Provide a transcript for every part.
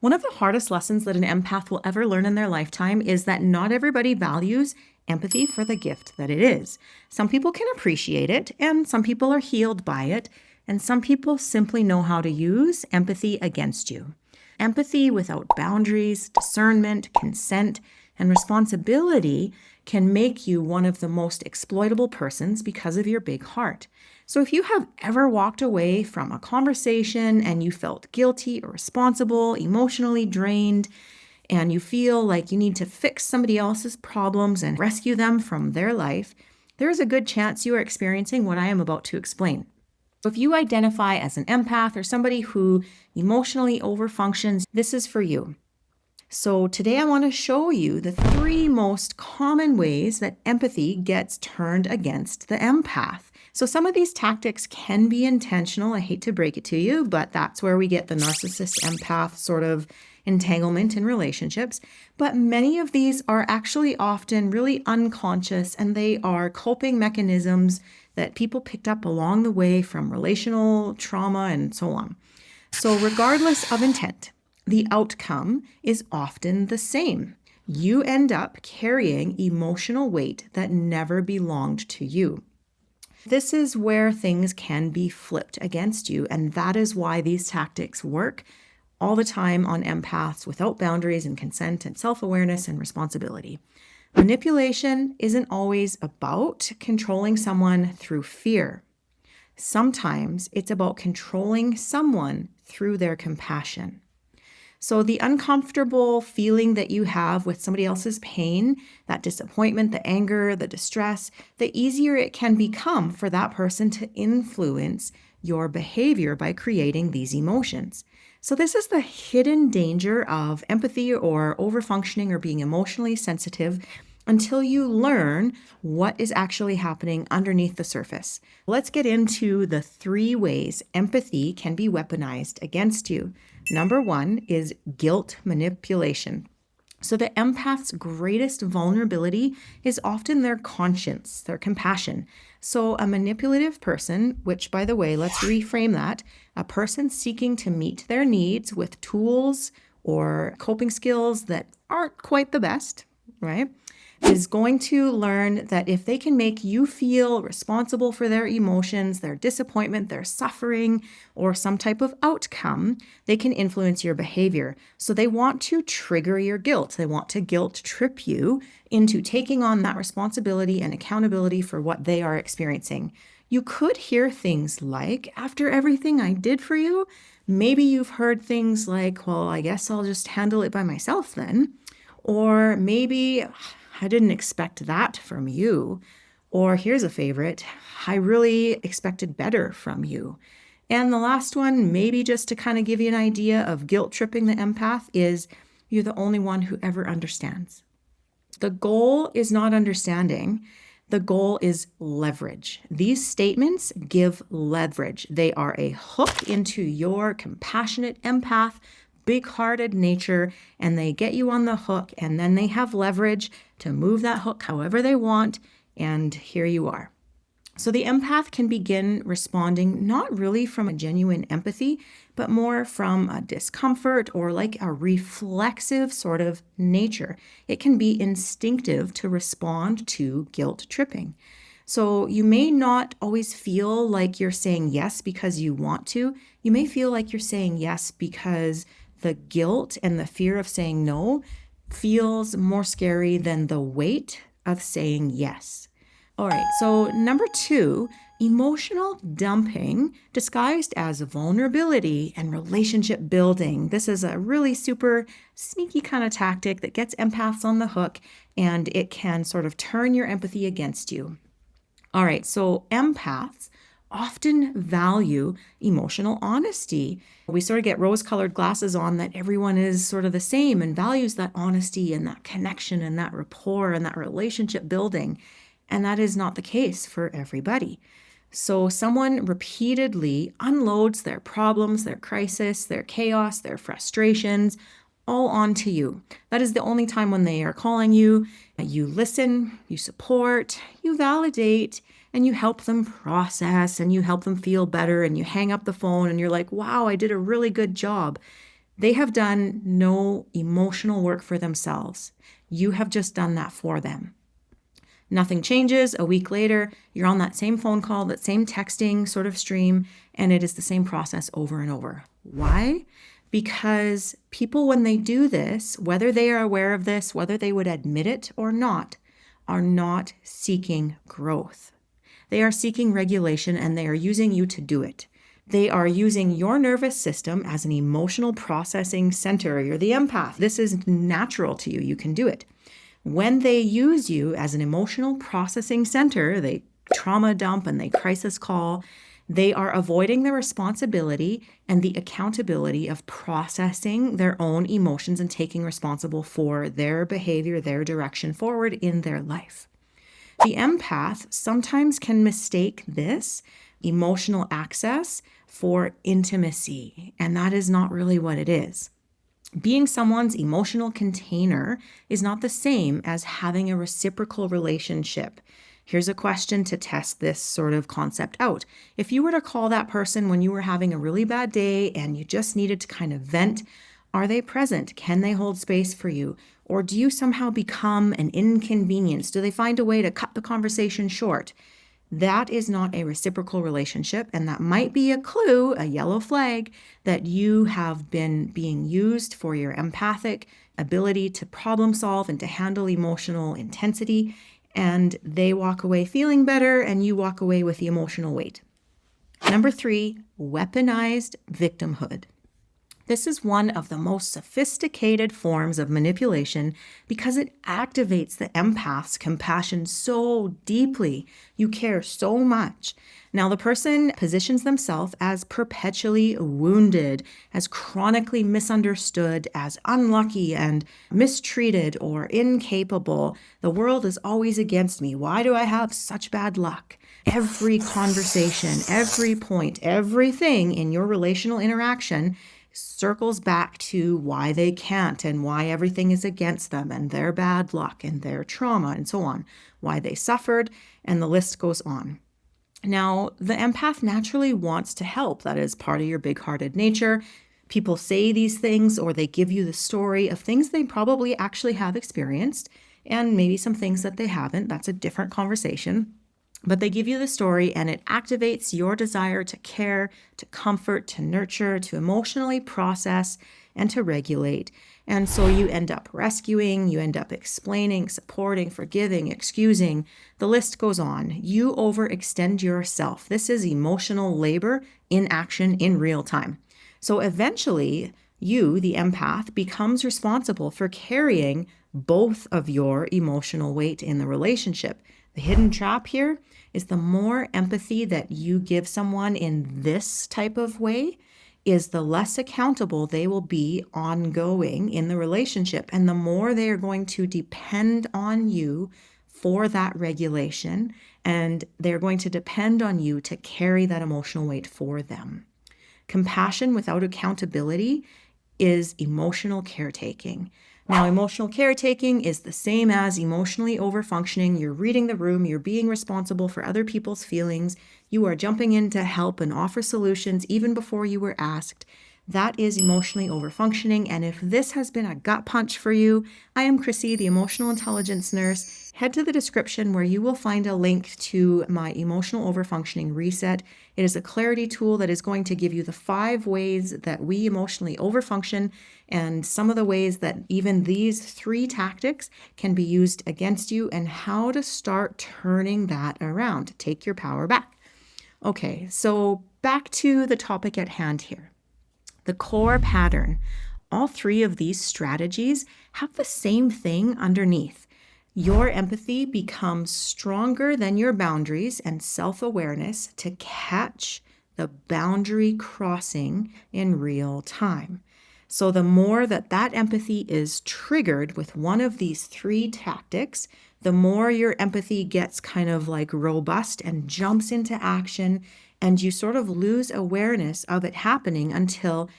One of the hardest lessons that an empath will ever learn in their lifetime is that not everybody values empathy for the gift that it is. Some people can appreciate it, and some people are healed by it, and some people simply know how to use empathy against you. Empathy without boundaries, discernment, consent, and responsibility can make you one of the most exploitable persons because of your big heart. So if you have ever walked away from a conversation and you felt guilty or responsible, emotionally drained, and you feel like you need to fix somebody else's problems and rescue them from their life, there is a good chance you are experiencing what I am about to explain. If you identify as an empath or somebody who emotionally overfunctions, this is for you. So today I want to show you the 3 most common ways that empathy gets turned against the empath. So some of these tactics can be intentional. I hate to break it to you, but that's where we get the narcissist empath sort of entanglement in relationships. But many of these are actually often really unconscious, and they are coping mechanisms that people picked up along the way from relational trauma and so on. So regardless of intent, the outcome is often the same. You end up carrying emotional weight that never belonged to you. This is where things can be flipped against you, and that is why these tactics work all the time on empaths without boundaries and consent and self-awareness and responsibility. Manipulation isn't always about controlling someone through fear. Sometimes it's about controlling someone through their compassion. So the uncomfortable feeling that you have with somebody else's pain, that disappointment, the anger, the distress, the easier it can become for that person to influence your behavior by creating these emotions. So this is the hidden danger of empathy or overfunctioning or being emotionally sensitive until you learn what is actually happening underneath the surface. Let's get into the 3 ways empathy can be weaponized against you. Number 1 is guilt manipulation. So the empath's greatest vulnerability is often their conscience, their compassion. So a manipulative person, which by the way, let's reframe that, a person seeking to meet their needs with tools or coping skills that aren't quite the best, right, is going to learn that if they can make you feel responsible for their emotions, their disappointment, their suffering, or some type of outcome, they can influence your behavior. So they want to trigger your guilt. They want to guilt trip you into taking on that responsibility and accountability for what they are experiencing. You could hear things like, after everything I did for you, maybe you've heard things like, well, I guess I'll just handle it by myself then. Or maybe I didn't expect that from you. Or here's a favorite, I really expected better from you. And the last one, maybe just to kind of give you an idea of guilt tripping the empath, is you're the only one who ever understands. The goal is not understanding. The goal is leverage. These statements give leverage. They are a hook into your compassionate empath, big-hearted nature, and they get you on the hook, and then they have leverage to move that hook however they want, and here you are. So the empath can begin responding not really from a genuine empathy, but more from a discomfort or like a reflexive sort of nature. It can be instinctive to respond to guilt tripping. So you may not always feel like you're saying yes because you want to. You may feel like you're saying yes because the guilt and the fear of saying no feels more scary than the weight of saying yes. All right, so number 2, emotional dumping disguised as vulnerability and relationship building. This is a really super sneaky kind of tactic that gets empaths on the hook, and it can sort of turn your empathy against you. All right, so empaths often value emotional honesty. We sort of get rose-colored glasses on that everyone is sort of the same and values that honesty and that connection and that rapport and that relationship building. And that is not the case for everybody. So someone repeatedly unloads their problems, their crisis, their chaos, their frustrations, all onto you. That is the only time when they are calling you. You listen, you support, you validate, and you help them process, and you help them feel better, and you hang up the phone and you're like, wow, I did a really good job. They have done no emotional work for themselves. You have just done that for them. Nothing changes. A week later, you're on that same phone call, that same texting sort of stream, and it is the same process over and over. Why? Because people, when they do this, whether they are aware of this, whether they would admit it or not, are not seeking growth. They are seeking regulation, and they are using you to do it. They are using your nervous system as an emotional processing center. You're the empath. This is natural to you. You can do it. When they use you as an emotional processing center, they trauma dump and they crisis call, they are avoiding the responsibility and the accountability of processing their own emotions and taking responsible for their behavior, their direction forward in their life. The empath sometimes can mistake this emotional access for intimacy, and that is not really what it is. Being someone's emotional container is not the same as having a reciprocal relationship. Here's a question to test this sort of concept out. If you were to call that person when you were having a really bad day and you just needed to kind of vent, are they present? Can they hold space for you? Or do you somehow become an inconvenience? Do they find a way to cut the conversation short? That is not a reciprocal relationship, and that might be a clue, a yellow flag, that you have been being used for your empathic ability to problem solve and to handle emotional intensity, and they walk away feeling better, and you walk away with the emotional weight. Number 3, weaponized victimhood. This is one of the most sophisticated forms of manipulation because it activates the empath's compassion so deeply. You care so much. Now, the person positions themselves as perpetually wounded, as chronically misunderstood, as unlucky and mistreated or incapable. The world is always against me. Why do I have such bad luck? Every conversation, every point, everything in your relational interaction circles back to why they can't and why everything is against them and their bad luck and their trauma and so on, why they suffered, and the list goes on. Now, the empath naturally wants to help. That is part of your big-hearted nature. People say these things or they give you the story of things they probably actually have experienced and maybe some things that they haven't. That's a different conversation. But they give you the story and it activates your desire to care, to comfort, to nurture, to emotionally process, and to regulate. And so you end up rescuing, you end up explaining, supporting, forgiving, excusing. The list goes on. You overextend yourself. This is emotional labor in action in real time. So eventually, you, the empath, becomes responsible for carrying both of your emotional weight in the relationship. The hidden trap here is the more empathy that you give someone in this type of way is the less accountable they will be ongoing in the relationship, and the more they are going to depend on you for that regulation, and they're going to depend on you to carry that emotional weight for them. Compassion without accountability is emotional caretaking. Now, emotional caretaking is the same as emotionally overfunctioning. You're reading the room, you're being responsible for other people's feelings, you are jumping in to help and offer solutions even before you were asked. That is emotionally overfunctioning. And if this has been a gut punch for you, I am Chrissy, the emotional intelligence nurse. Head to the description where you will find a link to my emotional overfunctioning reset. It is a clarity tool that is going to give you the 5 ways that we emotionally overfunction and some of the ways that even these 3 tactics can be used against you and how to start turning that around to take your power back. Okay, so back to the topic at hand here. The core pattern. All 3 of these strategies have the same thing underneath. Your empathy becomes stronger than your boundaries and self-awareness to catch the boundary crossing in real time. So the more that empathy is triggered with one of these 3 tactics, the more your empathy gets kind of like robust and jumps into action, and you sort of lose awareness of it happening until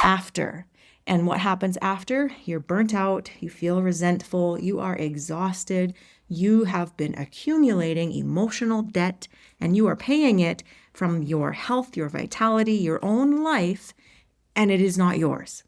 after. And what happens after? You're burnt out, you feel resentful, you are exhausted, you have been accumulating emotional debt, and you are paying it from your health, your vitality, your own life, and it is not yours.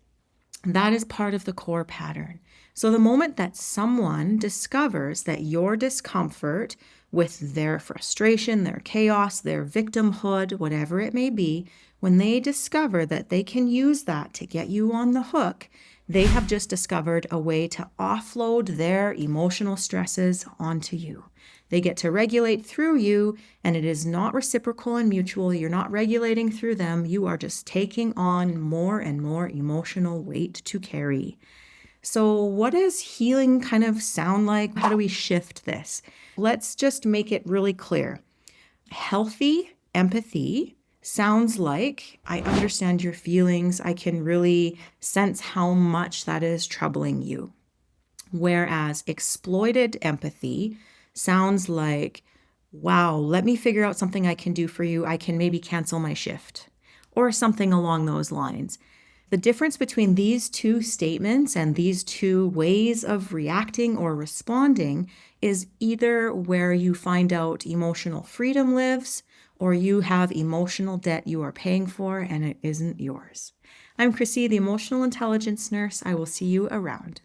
That is part of the core pattern. So the moment that someone discovers that your discomfort with their frustration, their chaos, their victimhood, whatever it may be, when they discover that they can use that to get you on the hook, they have just discovered a way to offload their emotional stresses onto you. They get to regulate through you, and it is not reciprocal and mutual. You're not regulating through them. You are just taking on more and more emotional weight to carry. So, what does healing kind of sound like? How do we shift this? Let's just make it really clear. Healthy empathy sounds like I understand your feelings. I can really sense how much that is troubling you. Whereas exploited empathy sounds like, wow, let me figure out something I can do for you. I can maybe cancel my shift or something along those lines. The difference between these two statements and these two ways of reacting or responding is either where you find out emotional freedom lives or you have emotional debt you are paying for and it isn't yours. I'm Chrissy, the Emotional Intelligence Nurse. I will see you around.